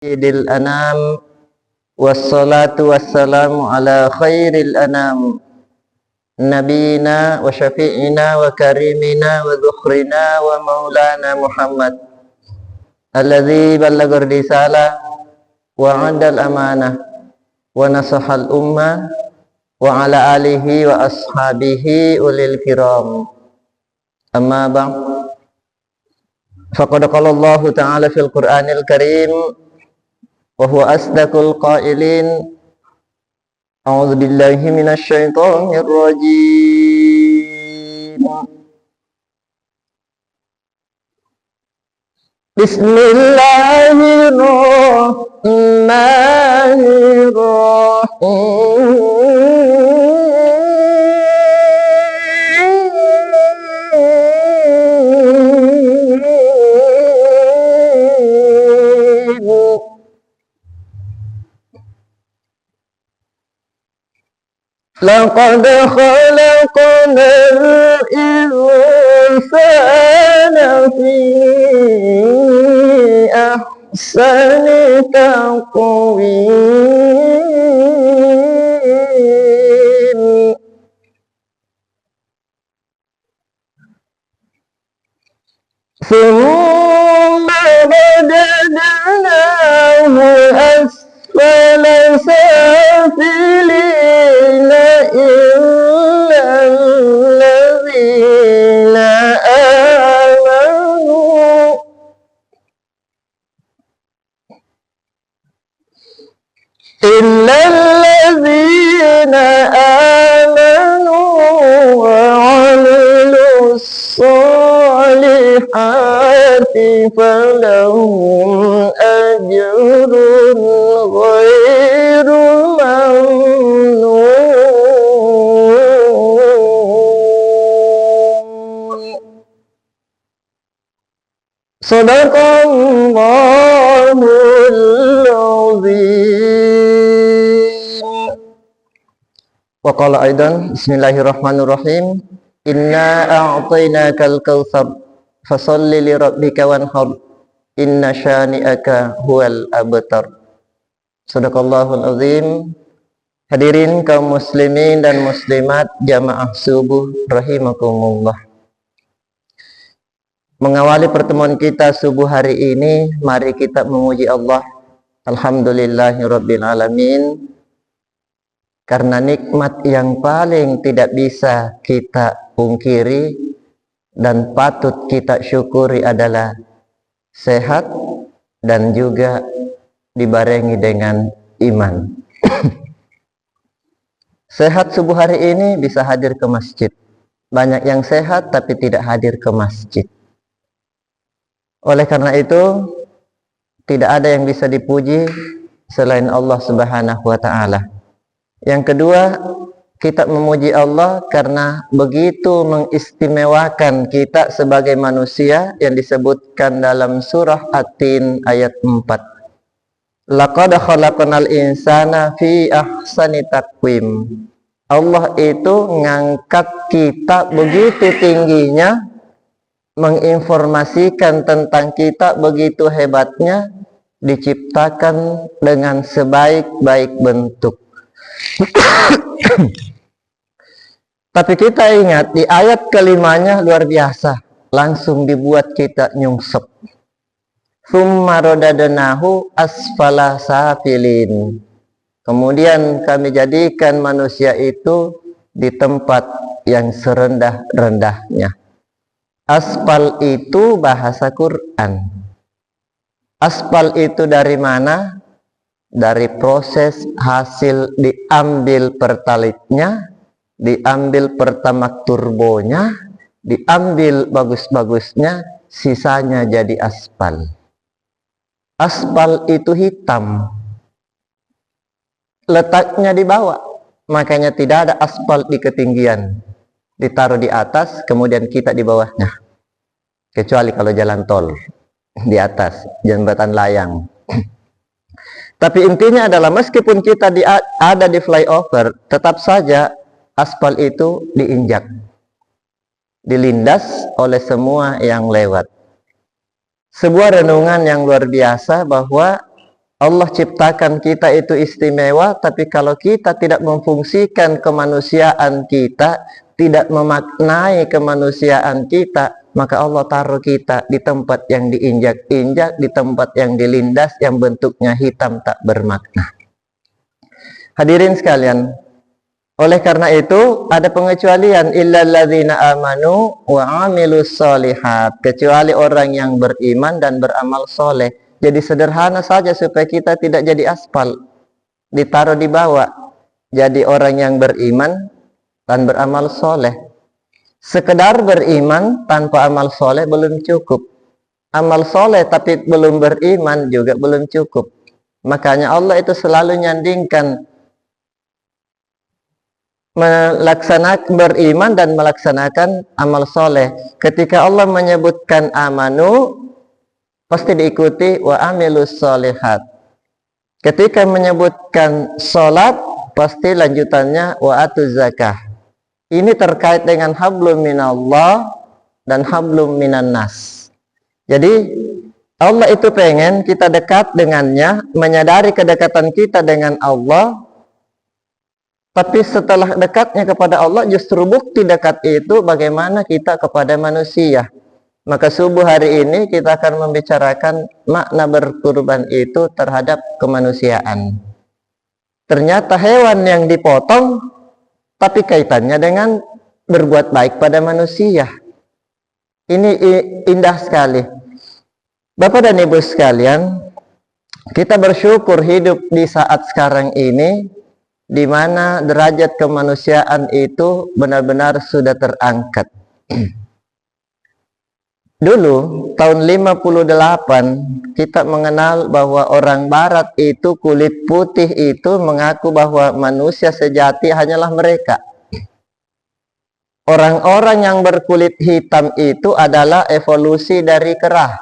Sayyidil anam wassalatu wassalamu ala khairil anam nabiyina wa syafi'ina wa karimina wa dhukhrina wa maulana Muhammad alladzi ballagar risalah wa adal amanah wa nasahal ummah wa ala alihi wa ashabihi ulil kiram. Amma ba'd, faqad qala Allah ta'ala fil Qur'anil Karim wa huwa asdaqul qailin. A'udzu billahi minasy syaithanir rajim. Laqad khalaqnal insana fi ahsani taqwim. Thumma radadnahu asfala safilin illa alladhina amanu wa 'amilus solihati falahum ajrun ghairu mamnun. Sadaqallahul azim. Wa qala aidan, bismillahirrahmanirrahim, inna a'tainakal kautsar fasalli li rabbika wanhar inna syani'aka huwal abtar. Sadaqallahul azim. Hadirin kaum muslimin dan muslimat jamaah subuh rahimakumullah. Mengawali pertemuan kita subuh hari ini, mari kita memuji Allah. Alhamdulillahirabbil alamin. Karena nikmat yang paling tidak bisa kita pungkiri dan patut kita syukuri adalah sehat dan juga dibarengi dengan iman. Sehat subuh hari ini bisa hadir ke masjid. Banyak yang sehat tapi tidak hadir ke masjid. Oleh karena itu, tidak ada yang bisa dipuji selain Allah Subhanahu wa ta'ala. Yang kedua, kita memuji Allah karena begitu mengistimewakan kita sebagai manusia yang disebutkan dalam surah At-Tin ayat 4. Laqad khalaqnal insana fi ahsani taqwim. Allah itu ngangkat kita begitu tingginya, menginformasikan tentang kita begitu hebatnya, diciptakan dengan sebaik-baik bentuk. Tapi kita ingat di ayat kelimanya luar biasa, langsung dibuat kita nyungsep. Tsumma radadnahu asfala safilin. Kemudian kami jadikan manusia itu di tempat yang serendah-rendahnya. Asfal itu bahasa Quran. Asfal itu dari mana? Dari proses hasil diambil pertalitnya, diambil pertamax turbonya, diambil bagus-bagusnya, sisanya jadi aspal. Aspal itu hitam, letaknya di bawah, makanya tidak ada aspal di ketinggian, ditaruh di atas, kemudian kita di bawahnya, kecuali kalau jalan tol di atas jembatan layang. Tapi intinya adalah meskipun kita ada di flyover, tetap saja aspal itu diinjak, dilindas oleh semua yang lewat. Sebuah renungan yang luar biasa bahwa Allah ciptakan kita itu istimewa, tapi kalau kita tidak memfungsikan kemanusiaan kita, tidak memaknai kemanusiaan kita, maka Allah taruh kita di tempat yang diinjak-injak, di tempat yang dilindas, yang bentuknya hitam tak bermakna. Hadirin sekalian, oleh karena itu ada pengecualian, illal ladzina amanu wa amilus solihat, kecuali orang yang beriman dan beramal soleh. Jadi sederhana saja supaya kita tidak jadi aspal, ditaruh di bawah. Jadi orang yang beriman dan beramal soleh. Sekedar beriman tanpa amal soleh belum cukup. Amal soleh tapi belum beriman juga belum cukup. Makanya Allah itu selalu nyandingkan melaksanakan beriman dan melaksanakan amal soleh. Ketika Allah menyebutkan amanu, pasti diikuti wa amilus solihat. Ketika menyebutkan solat, pasti lanjutannya wa atuz zakah. Ini terkait dengan hablum minallah dan hablum minan nas. Jadi Allah itu pengen kita dekat dengannya, menyadari kedekatan kita dengan Allah. Tapi setelah dekatnya kepada Allah, justru bukti dekat itu bagaimana kita kepada manusia. Maka subuh hari ini kita akan membicarakan makna berkurban itu terhadap kemanusiaan. Ternyata hewan yang dipotong, tapi kaitannya dengan berbuat baik pada manusia. Ini indah sekali. Bapak dan Ibu sekalian, kita bersyukur hidup di saat sekarang ini, di mana derajat kemanusiaan itu benar-benar sudah terangkat. Dulu, tahun 58, kita mengenal bahwa orang barat itu kulit putih itu mengaku bahwa manusia sejati hanyalah mereka. Orang-orang yang berkulit hitam itu adalah evolusi dari kera.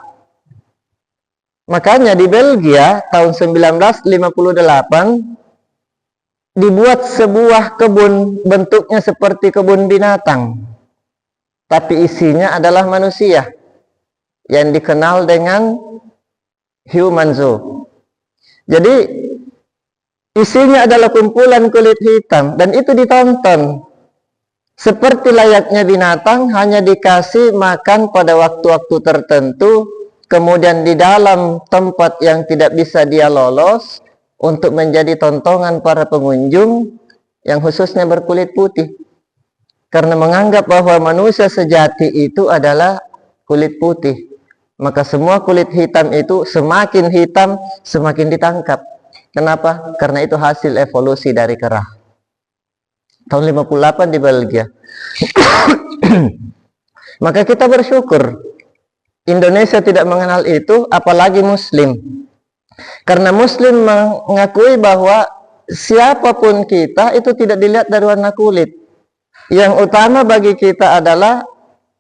Makanya di Belgia, tahun 1958, dibuat sebuah kebun bentuknya seperti kebun binatang. Tapi isinya adalah manusia, yang dikenal dengan human zoo. Jadi isinya adalah kumpulan kulit hitam, dan itu ditonton seperti layaknya binatang, hanya dikasih makan pada waktu-waktu tertentu, kemudian di dalam tempat yang tidak bisa dia lolos untuk menjadi tontonan para pengunjung yang khususnya berkulit putih, karena menganggap bahwa manusia sejati itu adalah kulit putih. Maka semua kulit hitam itu semakin hitam, semakin ditangkap. Kenapa? Karena itu hasil evolusi dari kera. Tahun 58 di Belgia. Maka kita bersyukur Indonesia tidak mengenal itu, apalagi Muslim. Karena Muslim mengakui bahwa siapapun kita itu tidak dilihat dari warna kulit. Yang utama bagi kita adalah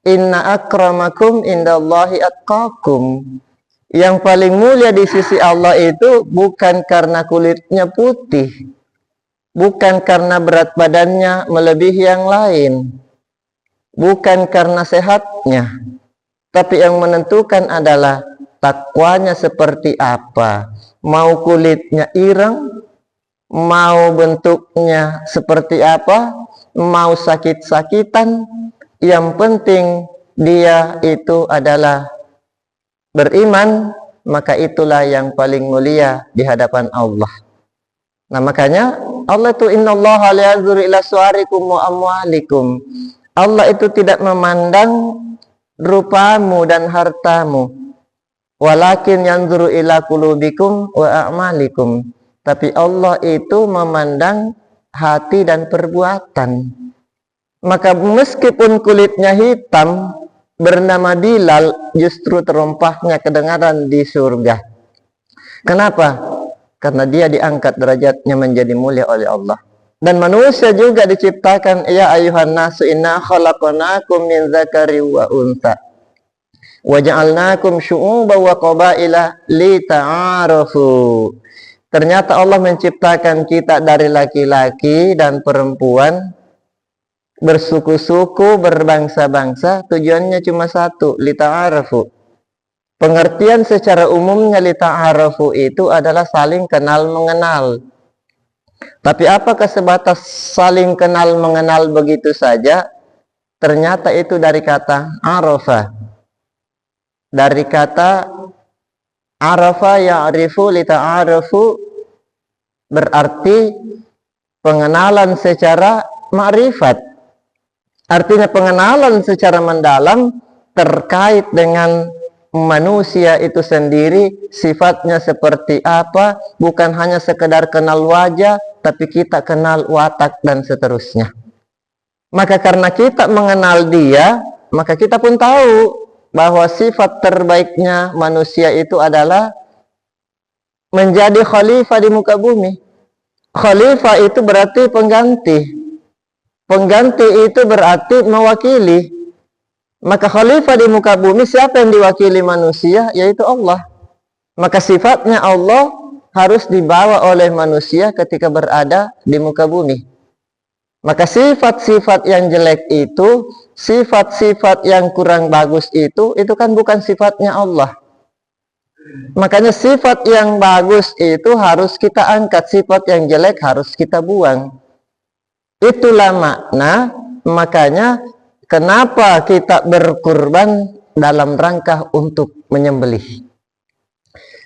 inna akramakum indallahi atqakum. Yang paling mulia di sisi Allah itu bukan karena kulitnya putih, bukan karena berat badannya melebihi yang lain, bukan karena sehatnya, tapi yang menentukan adalah takwanya seperti apa. Mau kulitnya ireng, mau bentuknya seperti apa, mau sakit-sakitan, yang penting dia itu adalah beriman, maka itulah yang paling mulia di hadapan Allah. Nah, makanya Allah itu innallaha la yanzuru ila suwarikum wa amwalikum. Allah itu tidak memandang rupamu dan hartamu, walakin yanzuru ila qulubikum wa a'malikum. Tapi Allah itu memandang hati dan perbuatan. Maka meskipun kulitnya hitam, bernama Bilal, justru terompahnya kedengaran di surga. Kenapa? Karena dia diangkat derajatnya menjadi mulia oleh Allah. Dan manusia juga diciptakan, ya ayuhan nasu inna khalaqnakum min dzakari wa untha wa ja'alnakum syu'uban wa qabaila lita'arafu. Ternyata Allah menciptakan kita dari laki-laki dan perempuan, bersuku-suku, berbangsa-bangsa, tujuannya cuma satu, lita'arafu, Pengertian secara umumnya lita'arafu itu adalah saling kenal mengenal. Tapi apakah sebatas saling kenal mengenal begitu saja? Ternyata itu dari kata arafa. Dari kata arafa ya'rifu lita'arafu, berarti pengenalan secara ma'rifat. Artinya pengenalan secara mendalam terkait dengan manusia itu sendiri, sifatnya seperti apa, bukan hanya sekedar kenal wajah, tapi kita kenal watak dan seterusnya. Maka karena kita mengenal dia, maka kita pun tahu bahwa sifat terbaiknya manusia itu adalah menjadi khalifah di muka bumi. Khalifah itu berarti pengganti. Pengganti itu berarti mewakili. Maka khalifah di muka bumi, siapa yang diwakili manusia? Yaitu Allah. Maka sifatnya Allah harus dibawa oleh manusia ketika berada di muka bumi. Maka sifat-sifat yang jelek itu, sifat-sifat yang kurang bagus itu kan bukan sifatnya Allah. Makanya sifat yang bagus itu harus kita angkat, sifat yang jelek harus kita buang. Itulah makna, makanya kenapa kita berkurban dalam rangka untuk menyembelih.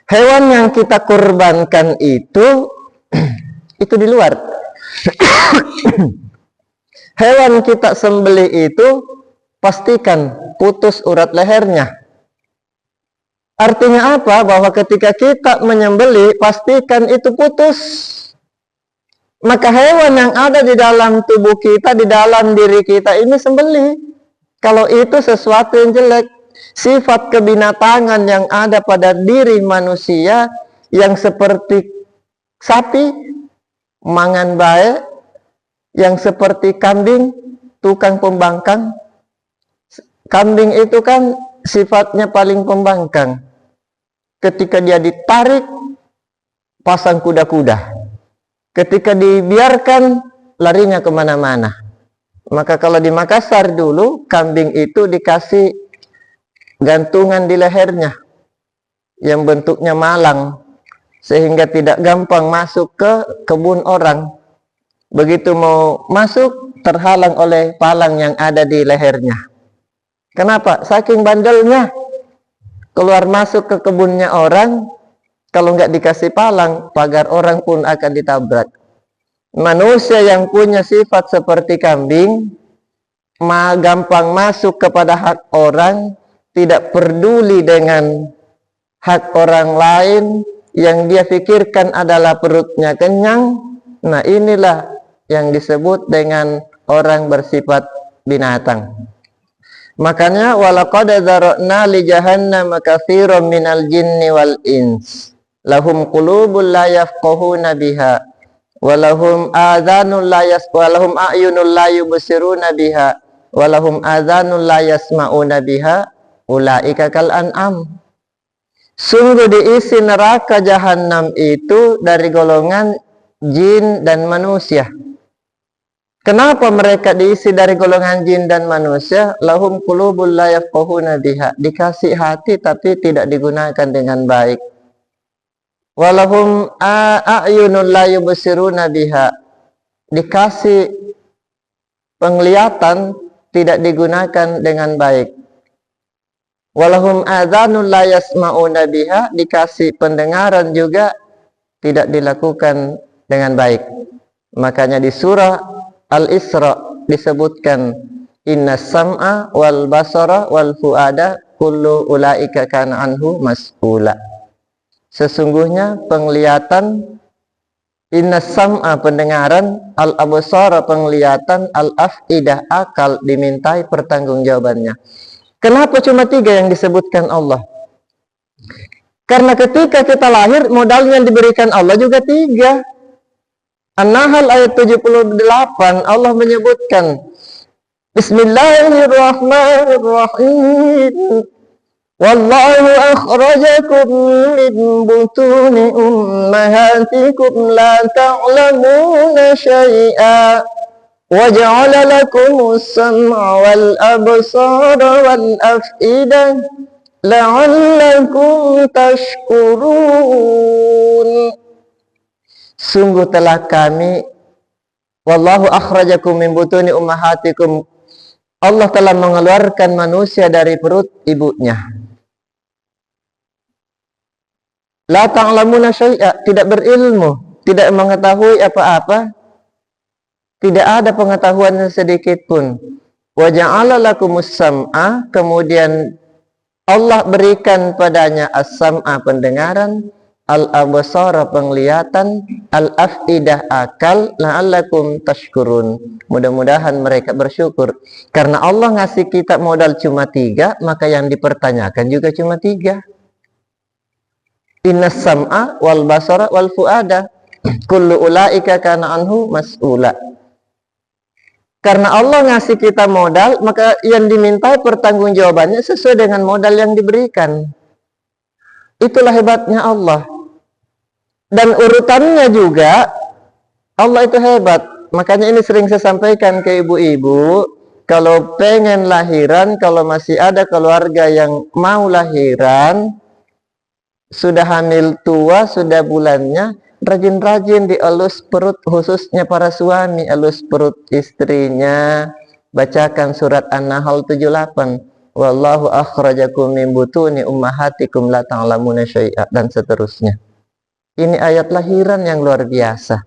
Hewan yang kita kurbankan itu di luar. Hewan kita sembelih itu pastikan putus urat lehernya. Artinya apa? Bahwa ketika kita menyembelih, pastikan itu putus. Maka hewan yang ada di dalam tubuh kita, di dalam diri kita ini sembelih. Kalau itu sesuatu yang jelek, sifat kebinatangan yang ada pada diri manusia yang seperti sapi, mangan bae, yang seperti kambing, tukang pembangkang. Kambing itu kan sifatnya paling pembangkang. Ketika dia ditarik, pasang kuda-kuda. Ketika dibiarkan, larinya kemana-mana. Maka kalau di Makassar dulu, kambing itu dikasih gantungan di lehernya yang bentuknya malang, sehingga tidak gampang masuk ke kebun orang. Begitu mau masuk, terhalang oleh palang yang ada di lehernya. Kenapa? Saking bandelnya. Keluar masuk ke kebunnya orang, kalau nggak dikasih palang, pagar orang pun akan ditabrak. Manusia yang punya sifat seperti kambing, gampang masuk kepada hak orang, tidak peduli dengan hak orang lain, yang dia pikirkan adalah perutnya kenyang. Nah, inilah yang disebut dengan orang bersifat binatang. Makanya walaqad dzara'na li jahannam katsiran minal jinni wal ins lahum qulubun la yafqahuna biha wa lahum adhanun la walahum a'yunun la yubsiruna biha wa lahum adhanun la yasma'una biha ulaika kal an'am. Sungguh diisi neraka jahanam itu dari golongan jin dan manusia. Kenapa mereka diisi dari golongan jin dan manusia? Lahum qulubul la yafqahuna biha. Dikasih hati tapi tidak digunakan dengan baik. Walahum a'yunun la yubsiruna biha. Dikasih penglihatan tidak digunakan dengan baik. Walahum adhanun la yasma'una biha. Dikasih pendengaran juga tidak dilakukan dengan baik. Makanya di surah Al-Isra disebutkan inna sam'a wal basara wal fuada kullu ulaika kana anhu mas'ula. Sesungguhnya penglihatan, inna sam'a pendengaran, al absara penglihatan, al afidah akal dimintai pertanggungjawabannya. Kenapa cuma 3 yang disebutkan Allah? Karena ketika kita lahir modalnya yang diberikan Allah juga 3. An-Nahl ayat 78 Allah menyebutkan Bismillahirrahmanirrahim. Wallahu akhrajakum min butuni ummahatikum la ta'lamuna syai'a wa ja'ala lakumus sam'a wal absara wal af'idah la'allakum tashkurun. Sungguh telah kami, wallahu akhrajakum min butuni ummahatikum, Allah telah mengeluarkan manusia dari perut ibunya. La ta'lamuna syai'a, tidak berilmu, tidak mengetahui apa-apa, tidak ada pengetahuan sedikit pun. Wa ja'ala lakumus sam'a, kemudian Allah berikan padanya as-sam'a, pendengaran, al-absara, penglihatan, al-afidah, akal, la'allakum tashkurun. Mudah-mudahan mereka bersyukur. Karena Allah ngasih kita modal cuma 3, maka yang dipertanyakan juga cuma 3. Innas sam'a wal basara wal fuada kullu ulaika kana anhu mas'ula. Karena Allah ngasih kita modal, maka yang diminta pertanggungjawabannya sesuai dengan modal yang diberikan. Itulah hebatnya Allah. Dan urutannya juga, Allah itu hebat. Makanya ini sering saya sampaikan ke ibu-ibu, kalau pengen lahiran, kalau masih ada keluarga yang mau lahiran, sudah hamil tua, sudah bulannya, rajin-rajin dielus perut, khususnya para suami, elus perut istrinya, bacakan surat An-Nahl 78, wallahu akhrajakum min butuni ummahatikum la ta'lamuna syai'a, dan seterusnya. Ini ayat lahiran yang luar biasa.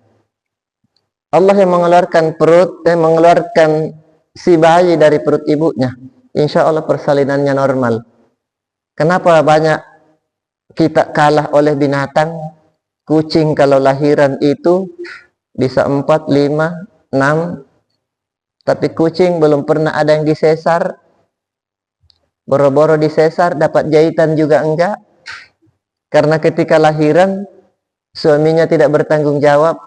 Allah yang mengeluarkan mengeluarkan si bayi dari perut ibunya. Insya Allah persalinannya normal. Kenapa banyak kita kalah oleh binatang? Kucing kalau lahiran itu bisa 4, 5, 6. Tapi kucing belum pernah ada yang disesar. Boro-boro disesar, dapat jahitan juga enggak. Karena ketika lahiran, suaminya tidak bertanggung jawab.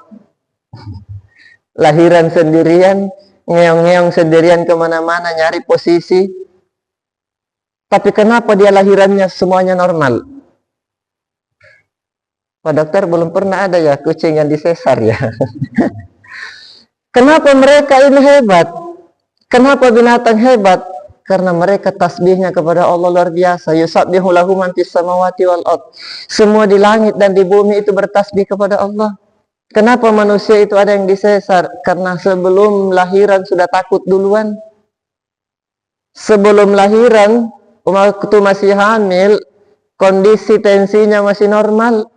Lahiran sendirian, ngeong-ngeong sendirian kemana-mana, nyari posisi. Tapi kenapa dia lahirannya semuanya normal? Pak dokter, belum pernah ada ya kucing yang disesar ya. Kenapa mereka ini hebat? Kenapa binatang hebat? Karena mereka tasbihnya kepada Allah luar biasa. Yusabbihu lahu man fis samawati wal ard. Semua di langit dan di bumi itu bertasbih kepada Allah. Kenapa manusia itu ada yang disesar? Karena sebelum lahiran sudah takut duluan. Sebelum lahiran, waktu masih hamil, kondisi tensinya masih normal.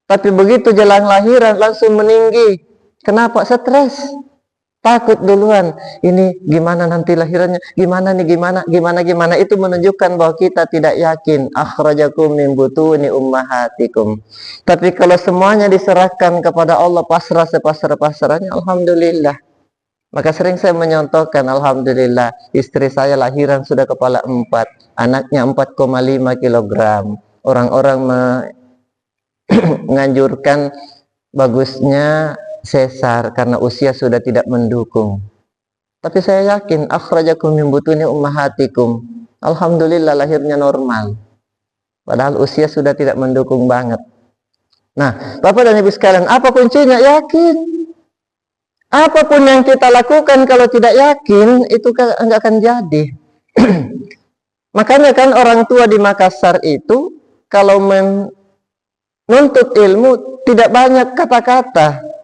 Tapi begitu jelang lahiran langsung meninggi. Kenapa? Stres. Takut duluan. Ini gimana nanti lahirannya? Gimana nih? Gimana? Itu menunjukkan bahwa kita tidak yakin. Akhrajakum min butuni ummahatikum. Tapi kalau semuanya diserahkan kepada Allah, pasrah sepasrah-pasrahnya, alhamdulillah. Maka sering saya menyontohkan, alhamdulillah, istri saya lahiran sudah kepala 4, anaknya 4,5 kilogram. Orang-orang menganjurkan bagusnya sesar karena usia sudah tidak mendukung. Tapi saya yakin akhrajakum min butuni ummahatikum. Alhamdulillah lahirnya normal. Padahal usia sudah tidak mendukung banget. Nah, Bapak dan Ibu sekalian, apa kuncinya? Yakin. Apapun yang kita lakukan kalau tidak yakin, itu enggak akan jadi. Makanya kan orang tua di Makassar itu kalau menuntut ilmu tidak banyak kata-kata.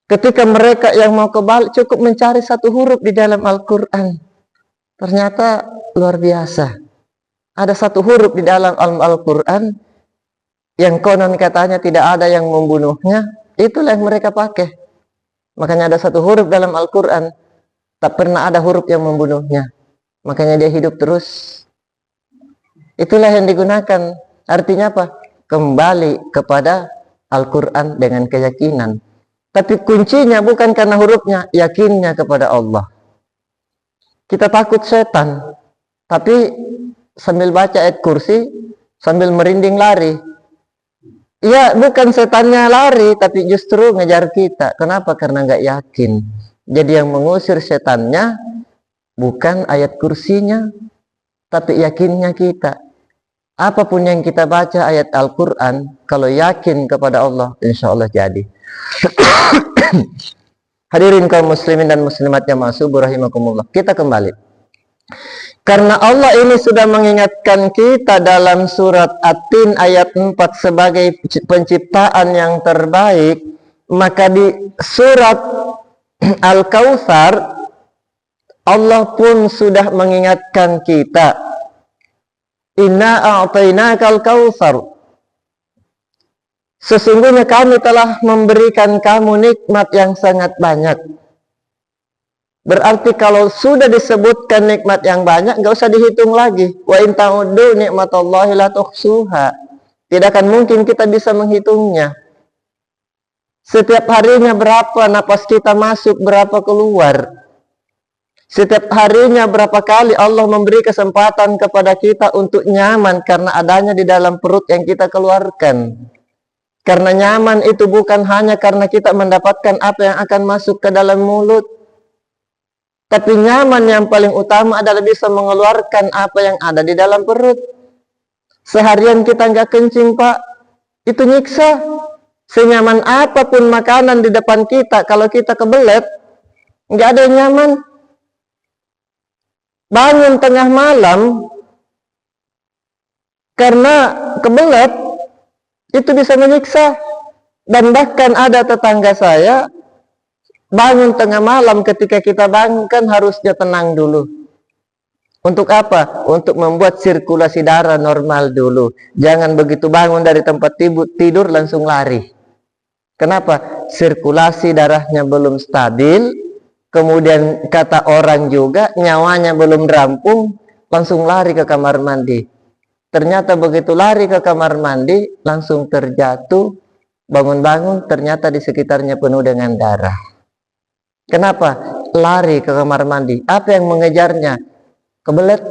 Ketika mereka yang mau kebalik cukup mencari 1 huruf di dalam Al-Quran. Ternyata luar biasa. Ada 1 huruf di dalam Al-Quran yang konon katanya tidak ada yang membunuhnya. Itulah yang mereka pakai. Makanya ada 1 huruf dalam Al-Quran, tak pernah ada huruf yang membunuhnya. Makanya dia hidup terus. Itulah yang digunakan. Artinya apa? Kembali kepada Al-Quran dengan keyakinan. Tapi kuncinya bukan karena hurufnya, yakinnya kepada Allah. Kita takut setan, tapi sambil baca ayat kursi, sambil merinding lari. Iya, bukan setannya lari, tapi justru ngejar kita. Kenapa? Karena nggak yakin. Jadi yang mengusir setannya bukan ayat kursinya, tapi yakinnya kita. Apapun yang kita baca ayat Al-Quran, kalau yakin kepada Allah, insya Allah jadi. Hadirin kaum muslimin dan muslimat yang masuk, rahimakumullah. Kita kembali. Karena Allah ini sudah mengingatkan kita dalam surat At-Tin ayat 4 sebagai penciptaan yang terbaik, maka di surat Al-Kautsar Allah pun sudah mengingatkan kita, inna a'tainakal kautsar, sesungguhnya kami telah memberikan kamu nikmat yang sangat banyak. Berarti kalau sudah disebutkan nikmat yang banyak, nggak usah dihitung lagi. Wa in ta'uddu nikmatallahi la tuhsuha. Tidak akan mungkin kita bisa menghitungnya. Setiap harinya berapa napas kita masuk, berapa keluar. Setiap harinya berapa kali Allah memberi kesempatan kepada kita untuk nyaman karena adanya di dalam perut yang kita keluarkan. Karena nyaman itu bukan hanya karena kita mendapatkan apa yang akan masuk ke dalam mulut, tapi nyaman yang paling utama adalah bisa mengeluarkan apa yang ada di dalam perut. Seharian kita nggak kencing, Pak, itu nyiksa. Senyaman apapun makanan di depan kita, kalau kita kebelet, nggak ada yang nyaman. Bangun tengah malam karena kebelet, itu bisa menyiksa. Dan bahkan ada tetangga saya, bangun tengah malam, ketika kita bangun harusnya tenang dulu. Untuk apa? Untuk membuat sirkulasi darah normal dulu. Jangan begitu bangun dari tempat tidur langsung lari. Kenapa? Sirkulasi darahnya belum stabil. Kemudian kata orang juga nyawanya belum rampung, langsung lari ke kamar mandi. Ternyata begitu lari ke kamar mandi, langsung terjatuh. Bangun-bangun ternyata di sekitarnya penuh dengan darah. Kenapa? Lari ke kamar mandi. Apa yang mengejarnya? Kebelet.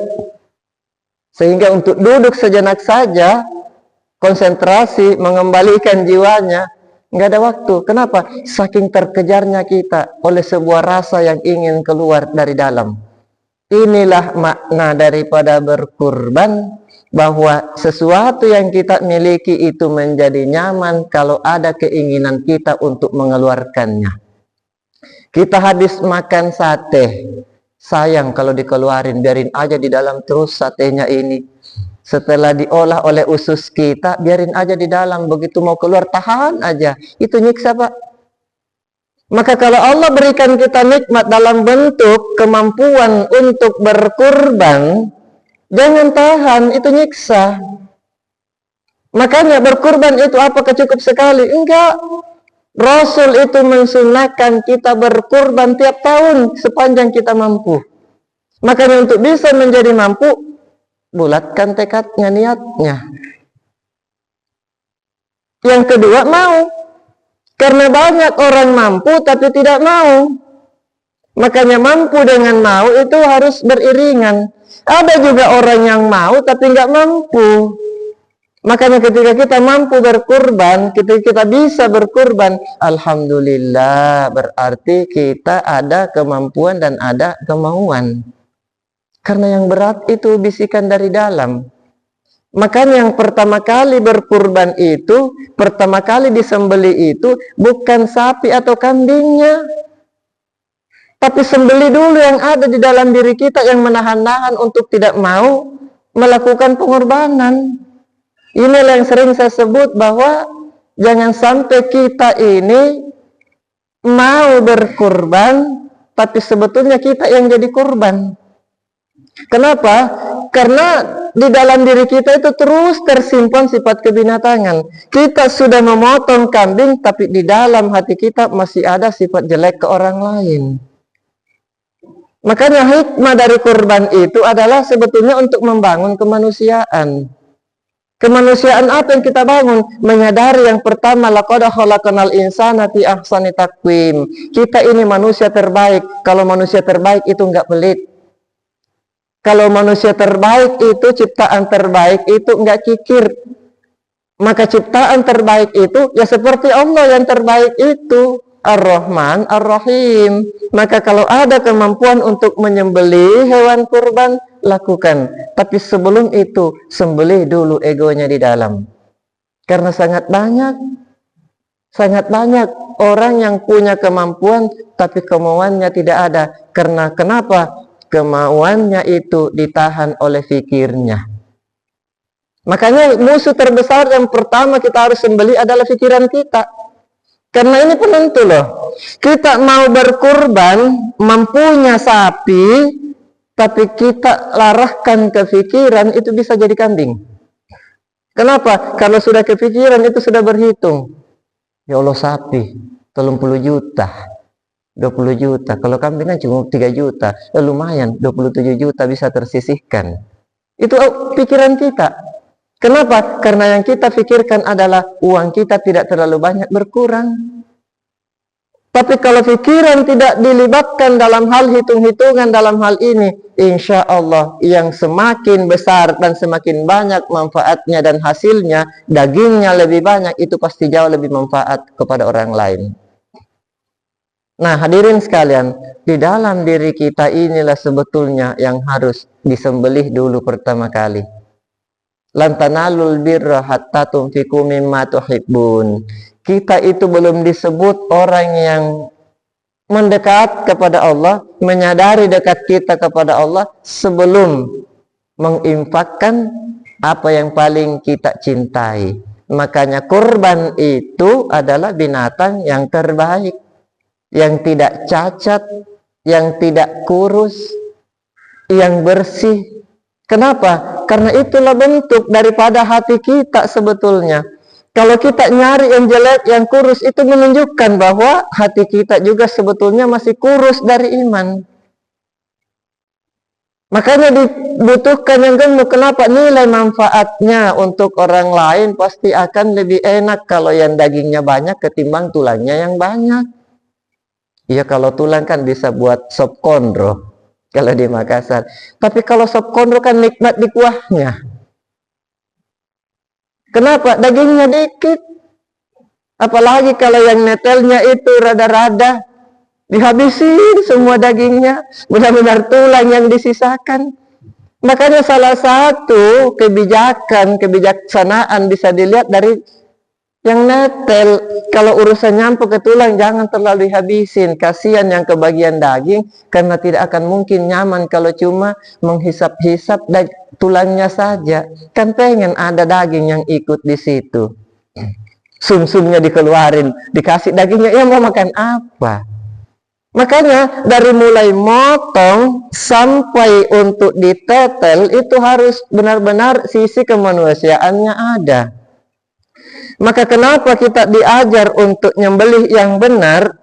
Sehingga untuk duduk sejenak saja, konsentrasi, mengembalikan jiwanya, nggak ada waktu. Kenapa? Saking terkejarnya kita oleh sebuah rasa yang ingin keluar dari dalam. Inilah makna daripada berkurban, bahwa sesuatu yang kita miliki itu menjadi nyaman kalau ada keinginan kita untuk mengeluarkannya. Kita habis makan sate, sayang kalau dikeluarin, biarin aja di dalam terus satenya ini. Setelah diolah oleh usus kita, biarin aja di dalam, begitu mau keluar tahan aja. Itu nyiksa, Pak. Maka kalau Allah berikan kita nikmat dalam bentuk kemampuan untuk berkurban, jangan tahan, itu nyiksa. Makanya berkurban itu apakah cukup sekali? Enggak. Rasul itu mensunahkan kita berkurban tiap tahun sepanjang kita mampu. Makanya untuk bisa menjadi mampu, bulatkan tekadnya, niatnya. Yang kedua, mau. Karena banyak orang mampu tapi tidak mau. Makanya mampu dengan mau itu harus beriringan. Ada juga orang yang mau tapi nggak mampu. Makanya ketika kita mampu berkurban, ketika kita bisa berkurban, alhamdulillah, berarti kita ada kemampuan dan ada kemauan. Karena yang berat itu bisikan dari dalam. Makanya yang pertama kali berkurban itu, pertama kali disembeli itu bukan sapi atau kambingnya, tapi sembeli dulu yang ada di dalam diri kita yang menahan-nahan untuk tidak mau melakukan pengorbanan. Inilah yang sering saya sebut bahwa jangan sampai kita ini mau berkurban, tapi sebetulnya kita yang jadi korban. Kenapa? Karena di dalam diri kita itu terus tersimpan sifat kebinatangan. Kita sudah memotong kambing, tapi di dalam hati kita masih ada sifat jelek ke orang lain. Makanya hikmah dari kurban itu adalah sebetulnya untuk membangun kemanusiaan. Kemanusiaan apa yang kita bangun? Menyadari yang pertama, laqad khalaqnal insana fi ahsani taqwim. Kita ini manusia terbaik. Kalau manusia terbaik itu enggak pelit. Kalau manusia terbaik itu, ciptaan terbaik itu enggak kikir. Maka ciptaan terbaik itu ya seperti Allah yang terbaik itu, Ar-Rahman, Ar-Rahim. Maka kalau ada kemampuan untuk menyembelih hewan kurban, lakukan. Tapi sebelum itu, sembelih dulu egonya di dalam. Karena sangat banyak orang yang punya kemampuan, tapi kemauannya tidak ada. Karena kenapa? kemauannya itu ditahan oleh fikirnya. Makanya musuh terbesar yang pertama kita harus sembelih adalah pikiran kita. Karena ini penentu loh. Kita mau berkurban, mempunyai sapi, tapi kita larahkan ke pikiran, itu bisa jadi kambing. Kenapa? Kalau sudah kepikiran itu sudah berhitung. Ya Allah, sapi 30 juta, 20 juta. Kalau kambing kan cuma 3 juta. Ya lumayan, 27 juta bisa tersisihkan. Itu pikiran kita. Kenapa? Karena yang kita pikirkan adalah uang kita tidak terlalu banyak, berkurang. Tapi kalau pikiran tidak dilibatkan dalam hal hitung-hitungan dalam hal ini, insya Allah yang semakin besar dan semakin banyak manfaatnya dan hasilnya, dagingnya lebih banyak, itu pasti jauh lebih manfaat kepada orang lain. Nah, hadirin sekalian, di dalam diri kita inilah sebetulnya yang harus disembelih dulu pertama kali. Lan tanalul birra hatta tunfiqu mimma tuhibbun. Kita itu belum disebut orang yang mendekat kepada Allah, menyadari dekat kita kepada Allah sebelum menginfakkan apa yang paling kita cintai. Makanya kurban itu adalah binatang yang terbaik, yang tidak cacat, yang tidak kurus, yang bersih. Kenapa? Karena itulah bentuk daripada hati kita sebetulnya. Kalau kita nyari yang jelek, yang kurus, itu menunjukkan bahwa hati kita juga sebetulnya masih kurus dari iman. Makanya dibutuhkan yang gemuk. Kenapa? Nilai manfaatnya untuk orang lain pasti akan lebih enak kalau yang dagingnya banyak ketimbang tulangnya yang banyak. Iya, kalau tulang kan bisa buat sop kondro kalau di Makassar. Tapi kalau sop kondro kan nikmat di kuahnya. Kenapa? Dagingnya dikit. Apalagi kalau yang netelnya itu rada-rada, dihabisin semua dagingnya, benar-benar tulang yang disisakan. Makanya salah satu kebijaksanaan bisa dilihat dari yang netel. Kalau urusan nyampe ke tulang, jangan terlalu dihabisin. Kasihan yang kebagian daging, karena tidak akan mungkin nyaman kalau cuma menghisap-hisap tulangnya saja. Kan pengen ada daging yang ikut di situ. Sum-sumnya dikeluarin, dikasih dagingnya, ya mau makan apa? Makanya dari mulai motong sampai untuk ditetel itu harus benar-benar sisi kemanusiaannya ada. Maka kenapa kita diajar untuk nyembelih yang benar?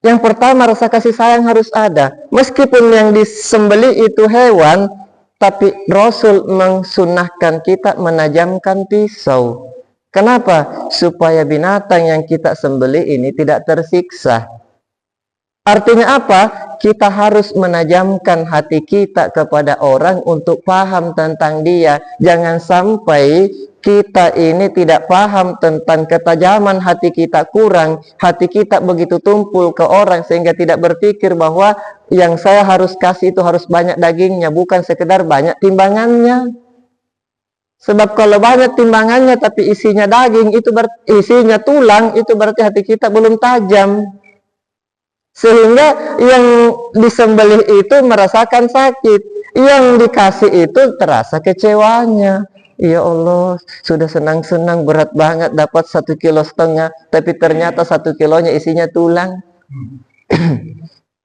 Yang pertama, rasa kasih sayang harus ada. Meskipun yang disembelih itu hewan, tapi Rasul mensunahkan kita menajamkan pisau. Kenapa? Supaya binatang yang kita sembelih ini tidak tersiksa. Artinya apa? Kita harus menajamkan hati kita kepada orang untuk paham tentang dia. Jangan sampai kita ini tidak paham tentang ketajaman hati kita kurang. Hati kita begitu tumpul ke orang sehingga tidak berpikir bahwa yang saya harus kasih itu harus banyak dagingnya, bukan sekedar banyak timbangannya. Sebab kalau banyak timbangannya tapi isinya daging, isinya tulang, itu berarti hati kita belum tajam. Sehingga yang disembelih itu merasakan sakit, yang dikasih itu terasa kecewanya. Ya Allah, sudah senang-senang berat banget dapat 1,5 kilo, tapi ternyata 1 kilonya isinya tulang.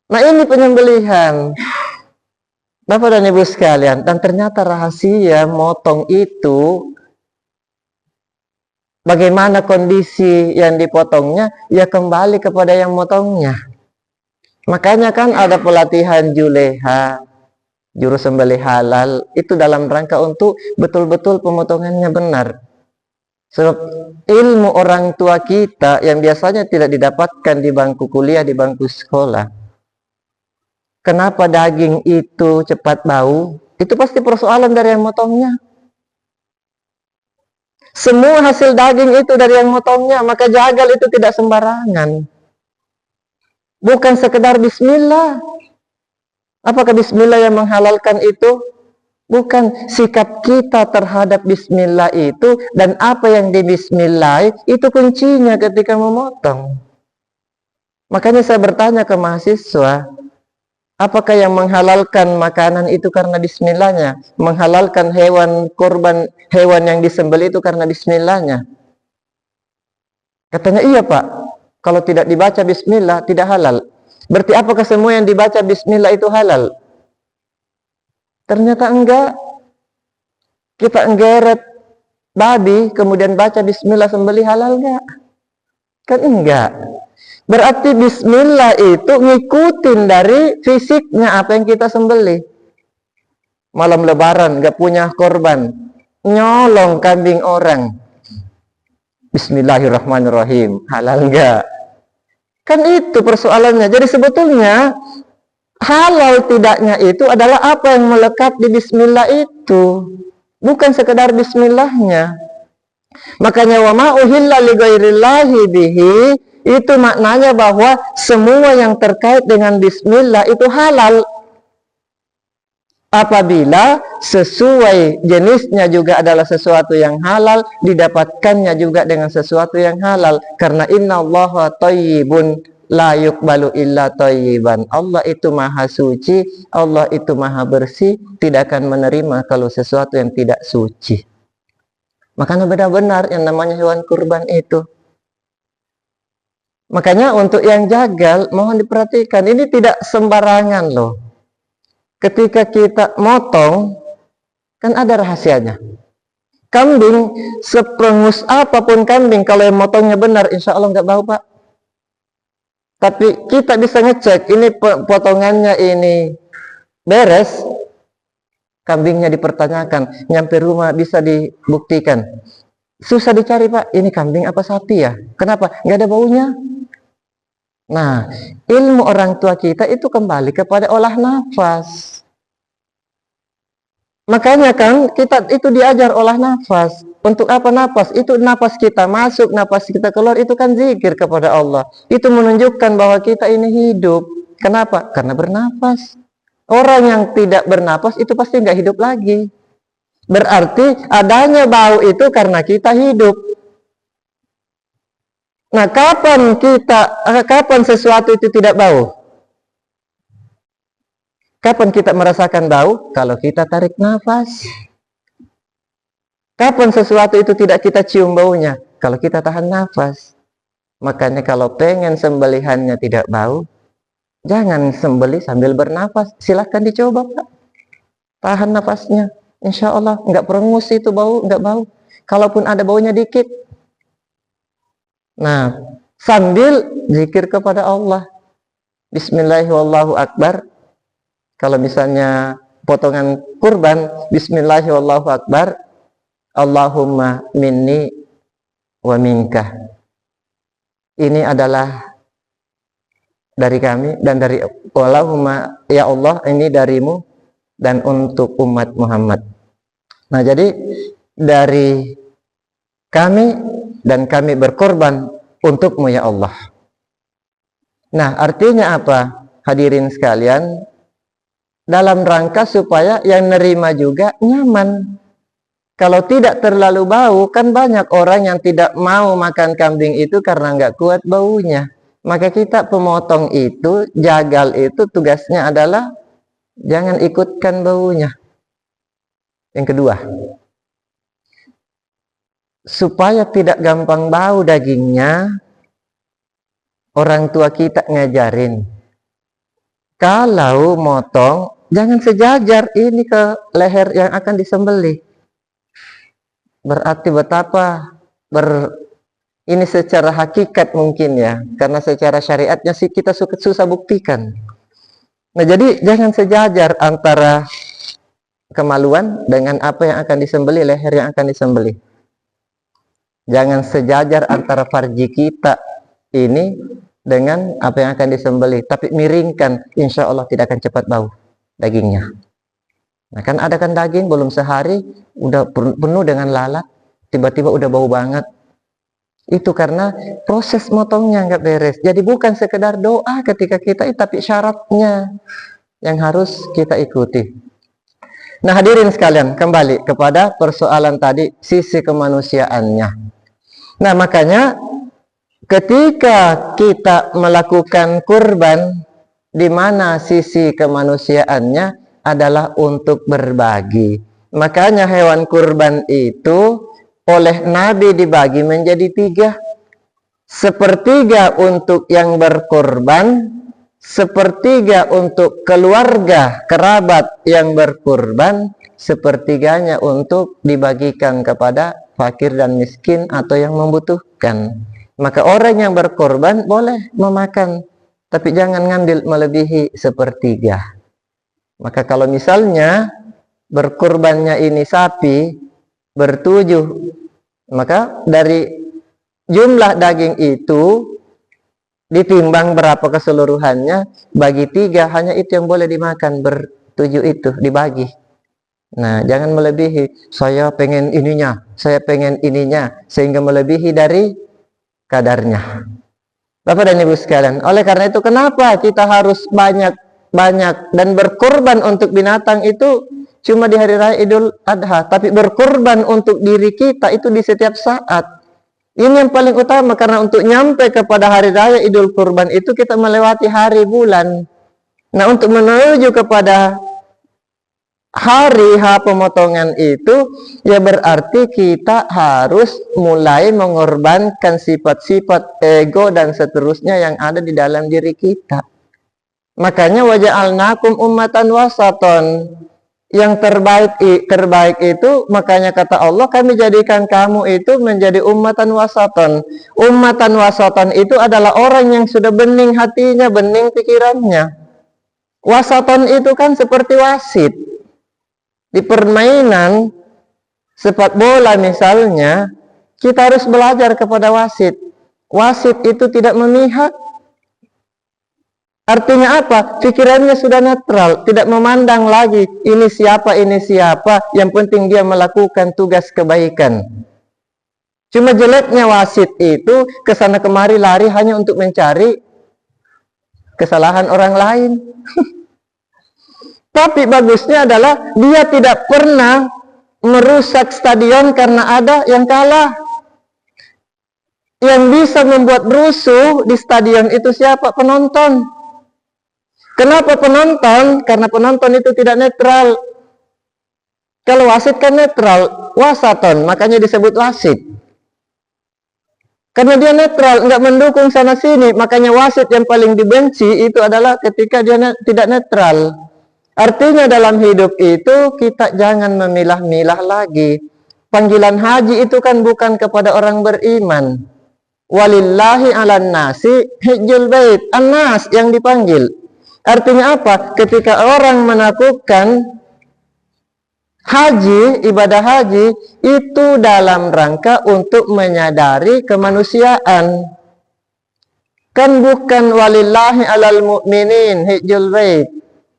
Nah, ini penyembelihan. Bapak dan Ibu sekalian, dan ternyata rahasia motong itu, bagaimana kondisi yang dipotongnya, ya kembali kepada yang motongnya. Makanya kan ada pelatihan juleha, juru sembelih halal, itu dalam rangka untuk betul-betul pemotongannya benar. Sebab ilmu orang tua kita yang biasanya tidak didapatkan di bangku kuliah, di bangku sekolah. Kenapa daging itu cepat bau? Itu pasti persoalan dari yang motongnya. Semua hasil daging itu dari yang motongnya, maka jagal itu tidak sembarangan. Bukan sekedar bismillah. Apakah bismillah yang menghalalkan itu? Bukan. Sikap kita terhadap bismillah itu dan apa yang di bismillah itu kuncinya ketika memotong. Makanya saya bertanya ke mahasiswa, Apakah yang menghalalkan makanan itu karena bismillahnya? Menghalalkan hewan kurban, hewan yang disembelih itu karena bismillahnya? Katanya iya Pak, kalau tidak dibaca bismillah tidak halal. Berarti apakah semua yang dibaca bismillah itu halal? Ternyata enggak. Kita enggeret babi kemudian baca bismillah sembelih, halal enggak? Kan enggak. Berarti bismillah itu ngikutin dari fisiknya apa yang kita sembelih. Malam lebaran gak punya korban, nyolong kambing orang, bismillahirrahmanirrahim, halal enggak? Kan itu persoalannya. Jadi sebetulnya halal tidaknya itu adalah apa yang melekat di bismillah itu, bukan sekedar bismillahnya. Makanya wa ma uhilla li ghairillahi bihi, itu maknanya bahwa semua yang terkait dengan bismillah itu halal apabila sesuai jenisnya juga adalah sesuatu yang halal, didapatkannya juga dengan sesuatu yang halal. Karena innallaha thayyibun la yuqbalu illa thayyiban. Allah itu maha suci, Allah itu maha bersih, tidak akan menerima kalau sesuatu yang tidak suci. Makanya benar-benar yang namanya hewan kurban itu. Makanya untuk yang jagal mohon diperhatikan, ini tidak sembarangan loh. Ketika kita motong, kan ada rahasianya. Kambing, sepengus apapun kambing, kalau yang motongnya benar, insya Allah nggak bau Pak. Tapi kita bisa ngecek, ini potongannya ini beres, kambingnya dipertanyakan, nyampe rumah bisa dibuktikan. Susah dicari Pak, ini kambing apa sapi ya? Kenapa? Nggak ada baunya. Nah, ilmu orang tua kita itu kembali kepada olah nafas. Makanya kan kita itu diajar olah nafas. Untuk apa nafas? Itu nafas kita masuk, nafas kita keluar, itu kan zikir kepada Allah. Itu menunjukkan bahwa kita ini hidup. Kenapa? Karena bernafas. Orang yang tidak bernafas itu pasti nggak hidup lagi. Berarti adanya bau itu karena kita hidup. Nah, kapan sesuatu itu tidak bau? Kapan kita merasakan bau? Kalau kita tarik nafas. Kapan sesuatu itu tidak kita cium baunya? Kalau kita tahan nafas. Makanya kalau pengen sembelihannya tidak bau, jangan sembelih sambil bernafas. Silahkan dicoba Pak. Tahan nafasnya. Insya Allah nggak perengus itu bau, nggak bau. Kalaupun ada baunya dikit. Nah, sambil zikir kepada Allah. Bismillahirrahmanirrahim. Kalau misalnya potongan kurban, Bismillahirrahmanirrahim. Allahumma minni wa minka. Ini adalah dari kami dan dari Allahumma, ya Allah, ini darimu dan untuk umat Muhammad. Nah, jadi dari kami dan kami berkorban untukmu ya Allah. Nah, artinya apa? Hadirin sekalian, dalam rangka supaya yang nerima juga nyaman. Kalau tidak terlalu bau, kan banyak orang yang tidak mau makan kambing itu karena nggak kuat baunya. Maka kita pemotong itu, jagal itu tugasnya adalah jangan ikutkan baunya. Yang kedua, supaya tidak gampang bau dagingnya, orang tua kita ngajarin, kalau motong jangan sejajar ini ke leher yang akan disembelih. Berarti betapa ini secara hakikat mungkin ya, karena secara syariatnya sih kita susah buktikan. Nah, jadi jangan sejajar antara kemaluan dengan apa yang akan disembelih, leher yang akan disembelih. Jangan sejajar antara farji kita ini dengan apa yang akan disembelih, tapi miringkan, insya Allah tidak akan cepat bau dagingnya. Nah, kan ada kan daging belum sehari udah penuh dengan lalat, tiba-tiba udah bau banget. Itu karena proses motongnya nggak beres. Jadi bukan sekedar doa ketika kita, tapi syaratnya yang harus kita ikuti. Nah, hadirin sekalian, kembali kepada persoalan tadi, sisi kemanusiaannya. Nah, makanya ketika kita melakukan kurban, di mana sisi kemanusiaannya adalah untuk berbagi. Makanya hewan kurban itu oleh Nabi dibagi menjadi 3. Sepertiga untuk yang berkurban, sepertiga untuk keluarga, kerabat yang berkurban, sepertiganya untuk dibagikan kepada fakir dan miskin atau yang membutuhkan. Maka orang yang berkorban boleh memakan, tapi jangan ngambil melebihi sepertiga. Maka kalau misalnya berkorbannya ini sapi ber-7, maka dari jumlah daging itu ditimbang berapa keseluruhannya, bagi 3, hanya itu yang boleh dimakan, ber-7 itu dibagi. Nah, jangan melebihi, saya pengen ininya, saya pengen ininya, sehingga melebihi dari kadarnya. Bapak dan Ibu sekalian, oleh karena itu kenapa kita harus banyak-banyak dan berkorban untuk binatang itu cuma di hari raya Idul Adha, tapi berkorban untuk diri kita itu di setiap saat. Ini yang paling utama, karena untuk nyampe kepada hari raya Idul Kurban itu kita melewati hari bulan. Nah, untuk menuju kepada hari H pemotongan itu, ya berarti kita harus mulai mengorbankan sifat-sifat ego dan seterusnya yang ada di dalam diri kita. Makanya waja'alnakum ummatan wasaton, yang terbaik itu, makanya kata Allah, kami jadikan kamu itu menjadi ummatan wasaton. Ummatan wasaton itu adalah orang yang sudah bening hatinya, bening pikirannya. Wasaton itu kan seperti wasit. Di permainan sepak bola misalnya, kita harus belajar kepada wasit. Wasit itu tidak memihak. Artinya apa? Pikirannya sudah netral, tidak memandang lagi ini siapa, yang penting dia melakukan tugas kebaikan. Cuma jeleknya wasit itu kesana kemari lari hanya untuk mencari kesalahan orang lain. Tapi bagusnya adalah dia tidak pernah merusak stadion karena ada yang kalah. Yang bisa membuat rusuh di stadion itu siapa? Penonton. Kenapa penonton? Karena penonton itu tidak netral. Kalau wasit kan netral, wasaton, makanya disebut wasit. Karena dia netral, nggak mendukung sana sini, makanya wasit yang paling dibenci itu adalah ketika dia tidak netral. Artinya dalam hidup itu kita jangan memilah-milah lagi. Panggilan haji itu kan bukan kepada orang beriman. Walillahi 'alan nasi hijjul bait. An-nas yang dipanggil. Artinya apa? Ketika orang melakukan haji, ibadah haji, itu dalam rangka untuk menyadari kemanusiaan. Kan bukan walillahi 'alal mu'minin hijjul bait,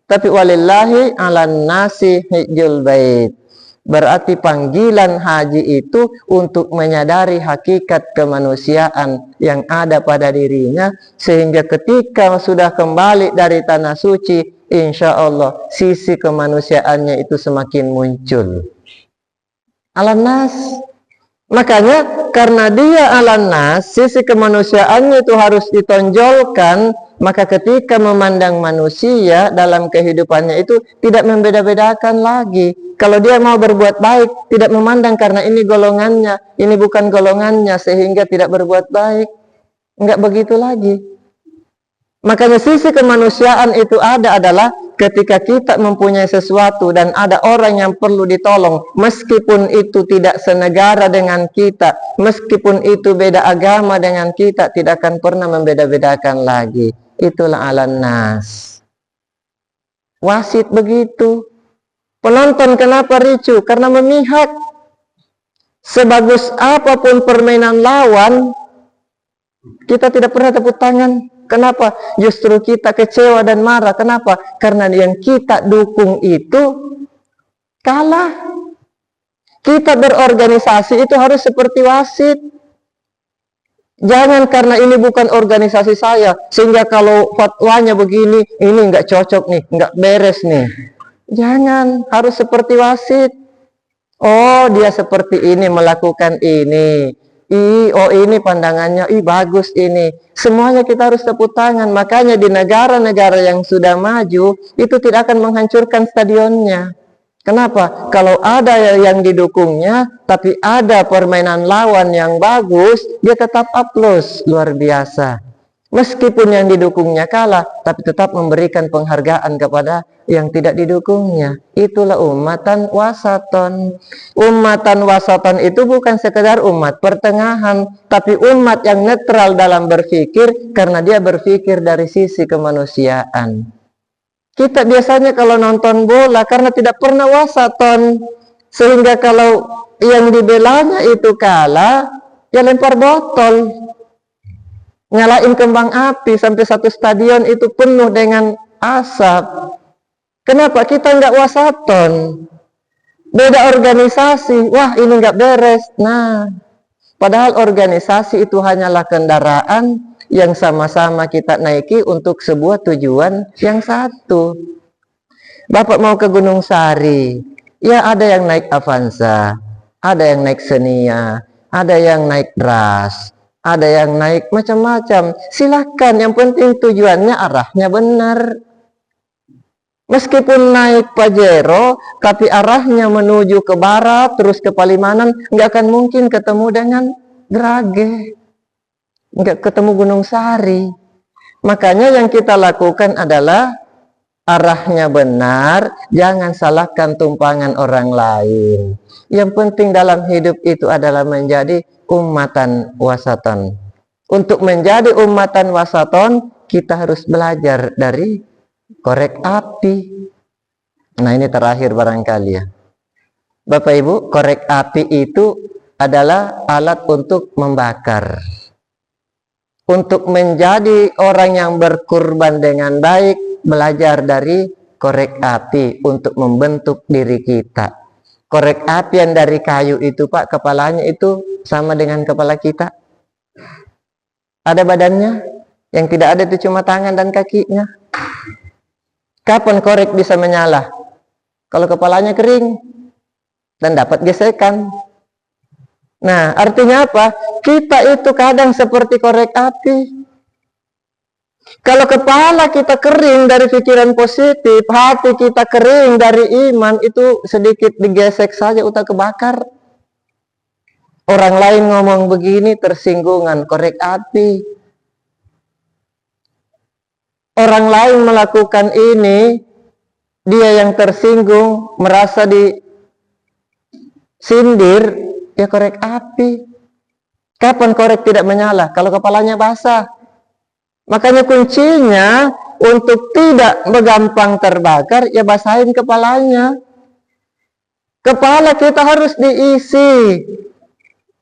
tapi walillahi 'alan nasi hijjul bait. Berarti panggilan haji itu untuk menyadari hakikat kemanusiaan yang ada pada dirinya, sehingga ketika sudah kembali dari tanah suci, insya Allah sisi kemanusiaannya itu semakin muncul. Alan nas. Makanya karena dia alan nas, sisi kemanusiaannya itu harus ditonjolkan. Maka ketika memandang manusia dalam kehidupannya itu tidak membeda-bedakan lagi. Kalau dia mau berbuat baik, tidak memandang karena ini golongannya, ini bukan golongannya, sehingga tidak berbuat baik. Enggak begitu lagi. Makanya sisi kemanusiaan itu adalah ketika kita mempunyai sesuatu dan ada orang yang perlu ditolong, meskipun itu tidak senegara dengan kita, meskipun itu beda agama dengan kita, tidak akan pernah membeda-bedakan lagi. Itulah alan nas. Wasit begitu. Penonton kenapa ricu? Karena memihak. Sebagus apapun permainan lawan, kita tidak pernah tepuk tangan. Kenapa? Justru kita kecewa dan marah. Kenapa? Karena yang kita dukung itu kalah. Kita berorganisasi itu harus seperti wasit. Jangan karena ini bukan organisasi saya, sehingga kalau fatwanya begini, ini nggak cocok nih, nggak beres nih. Jangan, harus seperti wasit. Oh, dia seperti ini, melakukan ini. Oh ini pandangannya, bagus ini. Semuanya kita harus tepuk tangan. Makanya di negara-negara yang sudah maju, itu tidak akan menghancurkan stadionnya. Kenapa? Kalau ada yang didukungnya, tapi ada permainan lawan yang bagus, dia tetap aplaus, luar biasa. Meskipun yang didukungnya kalah, tapi tetap memberikan penghargaan kepada yang tidak didukungnya. Itulah ummatan wasaton. Ummatan wasaton itu bukan sekedar umat pertengahan, tapi umat yang netral dalam berpikir, karena dia berpikir dari sisi kemanusiaan. Kita biasanya kalau nonton bola, karena tidak pernah wasaton, sehingga kalau yang dibelanya itu kalah, ya lempar botol, nyalain kembang api sampai satu stadion itu penuh dengan asap. Kenapa kita nggak wasaton? Beda organisasi, wah ini nggak beres. Nah, padahal organisasi itu hanyalah kendaraan yang sama-sama kita naiki untuk sebuah tujuan yang satu. Bapak mau ke Gunung Sari, ya ada yang naik Avanza, ada yang naik Xenia, ada yang naik Dras, ada yang naik macam-macam. Silakan, yang penting tujuannya arahnya benar. Meskipun naik Pajero, tapi arahnya menuju ke barat, terus ke Palimanan, nggak akan mungkin ketemu dengan Grage, nggak ketemu Gunung Sari. Makanya yang kita lakukan adalah arahnya benar, jangan salahkan tumpangan orang lain. Yang penting dalam hidup itu adalah menjadi ummatan wasaton. Untuk menjadi ummatan wasaton, kita harus belajar dari korek api. Nah ini terakhir barangkali ya. Bapak Ibu, korek api itu adalah alat untuk membakar. Untuk menjadi orang yang berkurban dengan baik, belajar dari korek api untuk membentuk diri kita. Korek api yang dari kayu itu Pak, kepalanya itu sama dengan kepala kita. Ada badannya, yang tidak ada itu cuma tangan dan kakinya. Kapan korek bisa menyala? Kalau kepalanya kering dan dapat gesekan. Nah, artinya apa? Kita itu kadang seperti korek api. Kalau kepala kita kering dari pikiran positif, hati kita kering dari iman, itu sedikit digesek saja udah kebakar. Orang lain ngomong begini tersinggungan, korek api. Orang lain melakukan ini, dia yang tersinggung, merasa disindir, ya korek api. Kapan korek tidak menyala? Kalau kepalanya basah. Makanya kuncinya untuk tidak gampang terbakar, ya basahin kepalanya. Kepala kita harus diisi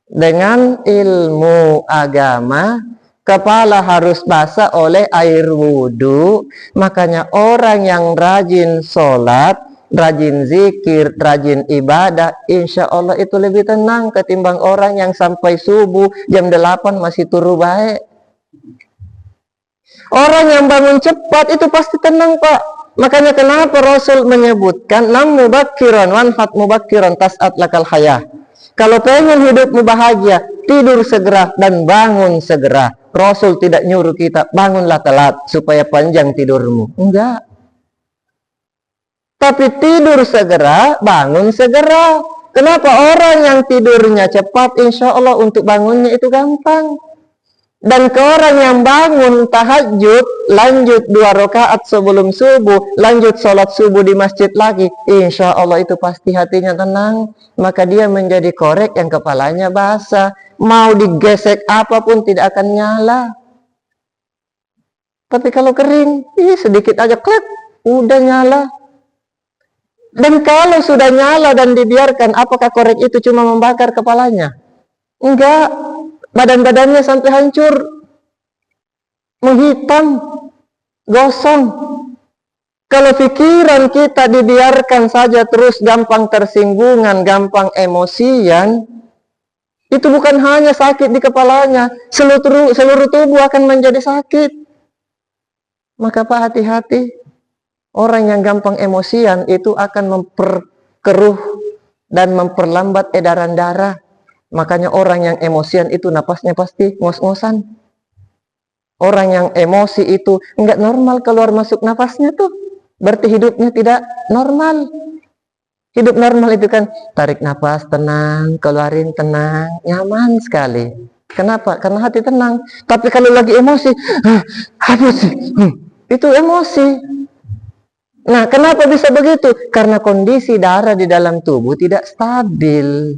dengan ilmu agama. Kepala harus basah oleh air wudhu. Makanya orang yang rajin sholat, rajin zikir, rajin ibadah, insya Allah itu lebih tenang ketimbang orang yang sampai subuh jam 8 masih turu baik. Orang yang bangun cepat itu pasti tenang Pak. Makanya kenapa Rasul menyebutkan nam mubakkiran wanfat mubakkiran tas'at lakal hayah. Kalau pengen hidupmu bahagia, tidur segera dan bangun segera. Rasul tidak nyuruh kita bangunlah telat supaya panjang tidurmu. Enggak. Tapi tidur segera, bangun segera. Kenapa? Orang yang tidurnya cepat, insya Allah untuk bangunnya itu gampang. Dan ke orang yang bangun tahajud, lanjut 2 rakaat sebelum subuh, lanjut sholat subuh di masjid lagi, insya Allah itu pasti hatinya tenang. Maka dia menjadi korek yang kepalanya basah. Mau digesek apapun tidak akan nyala. Tapi kalau kering, sedikit aja klep, udah nyala. Dan kalau sudah nyala dan dibiarkan, apakah korek itu cuma membakar kepalanya? Enggak. Badan-badannya sampai hancur, menghitam, gosong. Kalau pikiran kita dibiarkan saja terus gampang tersinggungan, gampang emosian, itu bukan hanya sakit di kepalanya, seluruh tubuh akan menjadi sakit. Maka Pak, hati-hati. Orang yang gampang emosian itu akan memperkeruh dan memperlambat edaran darah. Makanya orang yang emosian itu napasnya pasti ngos-ngosan. Orang yang emosi itu enggak normal keluar masuk nafasnya tuh. Berarti hidupnya tidak normal. Hidup normal itu kan tarik nafas tenang, keluarin tenang, nyaman sekali. Kenapa? Karena hati tenang. Tapi kalau lagi emosi, apa sih? Itu emosi. Nah, kenapa bisa begitu? Karena kondisi darah di dalam tubuh tidak stabil.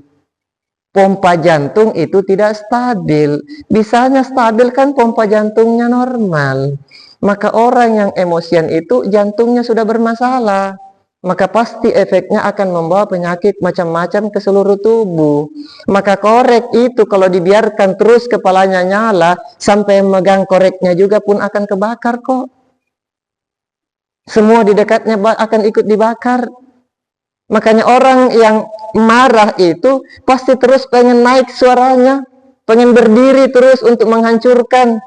Pompa jantung itu tidak stabil. Bisanya stabil kan pompa jantungnya normal. Maka orang yang emosian itu jantungnya sudah bermasalah. Maka pasti efeknya akan membawa penyakit macam-macam ke seluruh tubuh. Maka korek itu kalau dibiarkan terus kepalanya nyala, sampai megang koreknya juga pun akan kebakar kok. Semua di dekatnya akan ikut dibakar. Makanya orang yang marah itu pasti terus pengen naik suaranya, pengen berdiri terus untuk menghancurkan.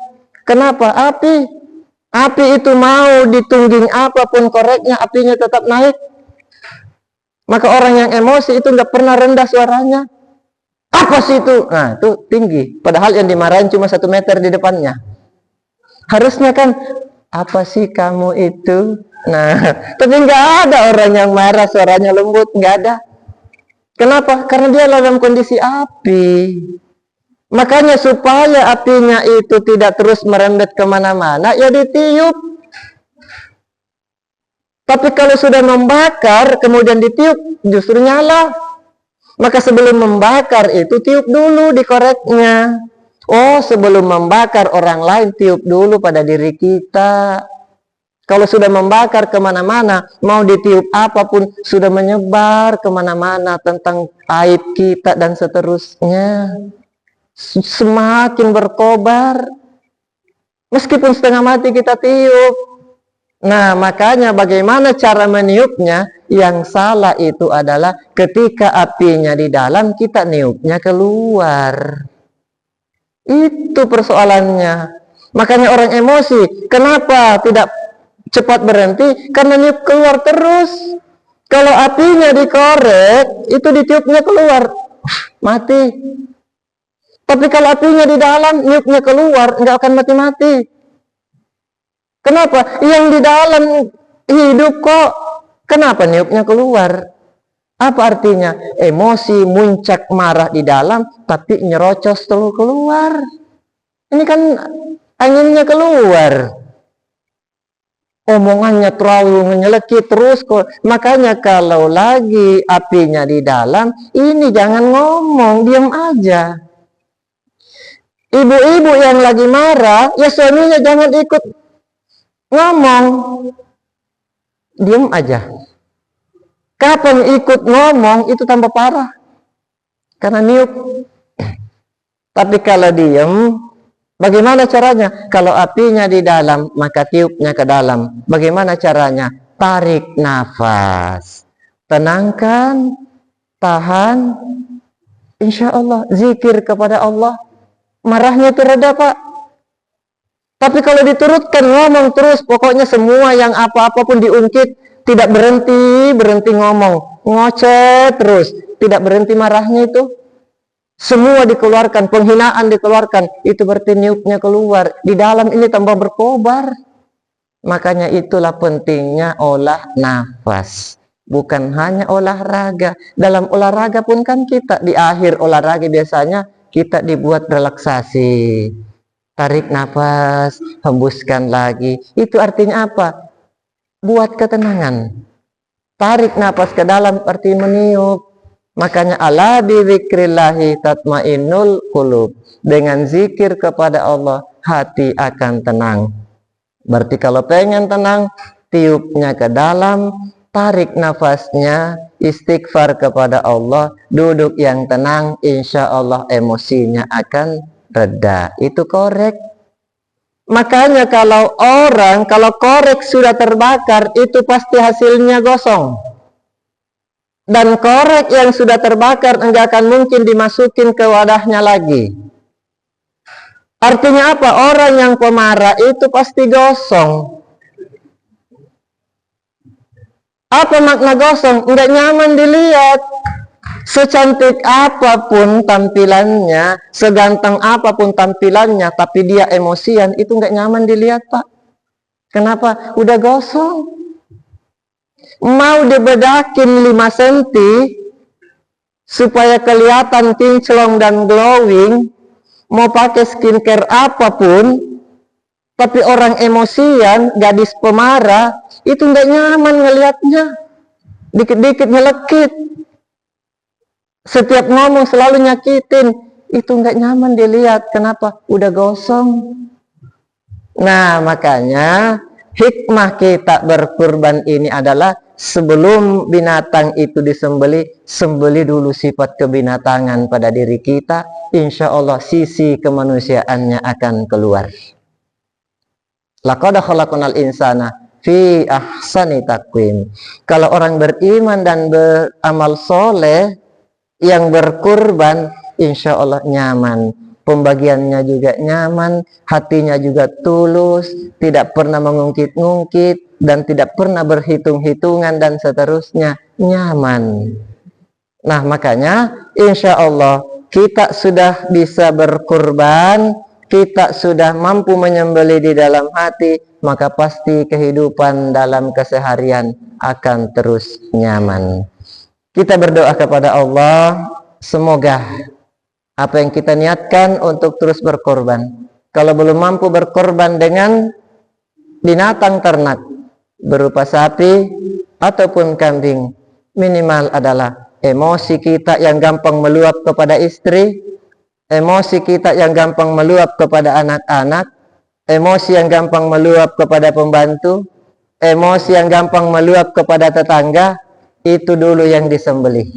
Kenapa? Api itu mau ditungging apapun koreknya, apinya tetap naik. Maka orang yang emosi itu nggak pernah rendah suaranya. Apa sih itu? Nah, itu tinggi. Padahal yang dimarahin cuma 1 meter di depannya. Harusnya kan, apa sih kamu itu? Nah, tapi nggak ada orang yang marah suaranya lembut, nggak ada. Kenapa? Karena dia dalam kondisi api. Makanya supaya apinya itu tidak terus merembet kemana-mana, ya ditiup. Tapi kalau sudah membakar, kemudian ditiup, justru nyala. Maka sebelum membakar itu tiup dulu di koreknya. Oh, sebelum membakar orang lain, tiup dulu pada diri kita. Kalau sudah membakar kemana-mana, mau ditiup apapun, sudah menyebar kemana-mana tentang aib kita dan seterusnya. Semakin berkobar. Meskipun setengah mati kita tiup. Nah, makanya bagaimana cara meniupnya? Yang salah itu adalah ketika apinya di dalam, kita niupnya keluar. Itu persoalannya. Makanya orang emosi, kenapa tidak cepat berhenti? Karena niup keluar terus. Kalau apinya dikorek, itu ditiupnya keluar, mati. Tapi kalau apinya di dalam, niupnya keluar, nggak akan mati-mati. Kenapa? Yang di dalam hidup kok. Kenapa niupnya keluar? Apa artinya? Emosi muncak marah di dalam, tapi nyerocos terus keluar. Ini kan anginnya keluar. Omongannya terlalu menyelekit terus kok. Makanya kalau lagi apinya di dalam, ini jangan ngomong, diam aja. Ibu-ibu yang lagi marah, ya suaminya jangan ikut ngomong, diam aja. Kapan ikut ngomong itu tambah parah, karena niup. Tapi kalau diam, bagaimana caranya? Kalau apinya di dalam, maka tiupnya ke dalam. Bagaimana caranya? Tarik nafas, tenangkan, tahan, insya Allah, zikir kepada Allah, marahnya itu reda, Pak. Tapi kalau diturutkan ngomong terus, pokoknya semua yang apa-apa pun diungkit, tidak berhenti ngomong, ngoceh terus, tidak berhenti marahnya itu. Semua dikeluarkan, penghinaan dikeluarkan, itu berarti niupnya keluar. Di dalam ini tambah berkobar. Makanya itulah pentingnya olah nafas. Bukan hanya olahraga. Dalam olahraga pun kan kita, di akhir olahraga biasanya kita dibuat relaksasi. Tarik nafas, hembuskan lagi. Itu artinya apa? Buat ketenangan. Tarik nafas ke dalam arti meniup. Makanya ala bidzikrillahi tatmainnul qulub. Dengan zikir kepada Allah, hati akan tenang. Berarti kalau pengen tenang, tiupnya ke dalam, tarik nafasnya, istighfar kepada Allah, duduk yang tenang, insya Allah emosinya akan reda. Itu korek. Makanya kalau korek sudah terbakar, itu pasti hasilnya gosong. Dan korek yang sudah terbakar enggak akan mungkin dimasukin ke wadahnya lagi. Artinya apa? Orang yang pemarah itu pasti gosong. Apa makna gosong? Enggak nyaman dilihat. Secantik apapun tampilannya, seganteng apapun tampilannya, tapi dia emosian, itu nggak nyaman dilihat, Pak. Kenapa? Udah gosong. Mau dibedakin 5 cm supaya kelihatan kinclong dan glowing, mau pakai skincare apapun, tapi orang emosian, gadis pemarah, itu nggak nyaman ngelihatnya. Dikit-dikit nyelekit, setiap ngomong selalu nyakitin, itu nggak nyaman dilihat. Kenapa? Udah gosong. Nah, makanya hikmah kita berkurban ini adalah sebelum binatang itu disembeli, sembeli dulu sifat kebinatangan pada diri kita. Insya Allah sisi kemanusiaannya akan keluar. Laqad khalaqnal insana fi ahsani taqwim. Kalau orang beriman dan beramal soleh yang berkurban, insya Allah nyaman, pembagiannya juga nyaman, hatinya juga tulus, tidak pernah mengungkit-ungkit dan tidak pernah berhitung-hitungan dan seterusnya, nyaman. Nah, makanya insya Allah kita sudah bisa berkurban, kita sudah mampu menyembelih di dalam hati, maka pasti kehidupan dalam keseharian akan terus nyaman. Kita berdoa kepada Allah, semoga apa yang kita niatkan untuk terus berkorban, kalau belum mampu berkorban dengan binatang ternak berupa sapi ataupun kambing, minimal adalah emosi kita yang gampang meluap kepada istri, emosi kita yang gampang meluap kepada anak-anak, emosi yang gampang meluap kepada pembantu, emosi yang gampang meluap kepada tetangga, itu dulu yang disembelih.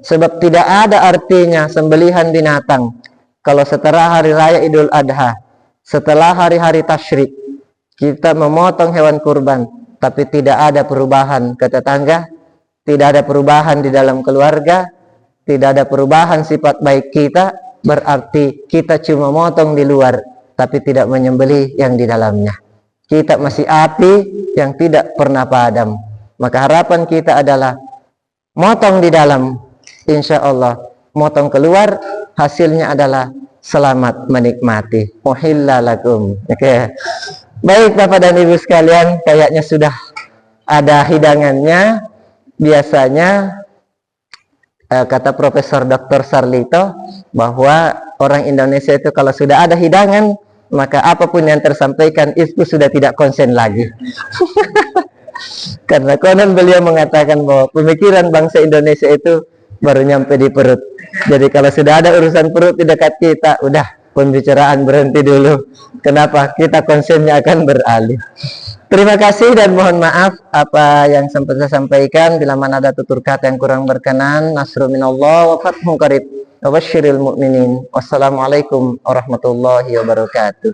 Sebab tidak ada artinya sembelihan binatang kalau setelah hari raya Idul Adha, setelah hari-hari tasyrik, kita memotong hewan kurban, tapi tidak ada perubahan ke tetangga, tidak ada perubahan di dalam keluarga, tidak ada perubahan sifat baik kita, berarti kita cuma motong di luar, tapi tidak menyembelih yang di dalamnya. Kita masih api yang tidak pernah padam. Maka harapan kita adalah motong di dalam, insya Allah motong keluar, hasilnya adalah selamat menikmati. Uhilla lakum. Oke. Baik Bapak dan Ibu sekalian, kayaknya sudah ada hidangannya. Biasanya kata Profesor Dr. Sarlito bahwa orang Indonesia itu kalau sudah ada hidangan, maka apapun yang tersampaikan itu sudah tidak konsen lagi. Karena konon beliau mengatakan bahwa pemikiran bangsa Indonesia itu baru nyampe di perut. Jadi kalau sudah ada urusan perut di dekat kita, udah pembicaraan berhenti dulu. Kenapa? Kita konsennya akan beralih. Terima kasih dan mohon maaf apa yang sempat saya sampaikan. Bila mana ada tutur kata yang kurang berkenan, nasrun minallah wa fathun qarib. Wa basyiril mu'minin. Wassalamualaikum warahmatullahi wabarakatuh.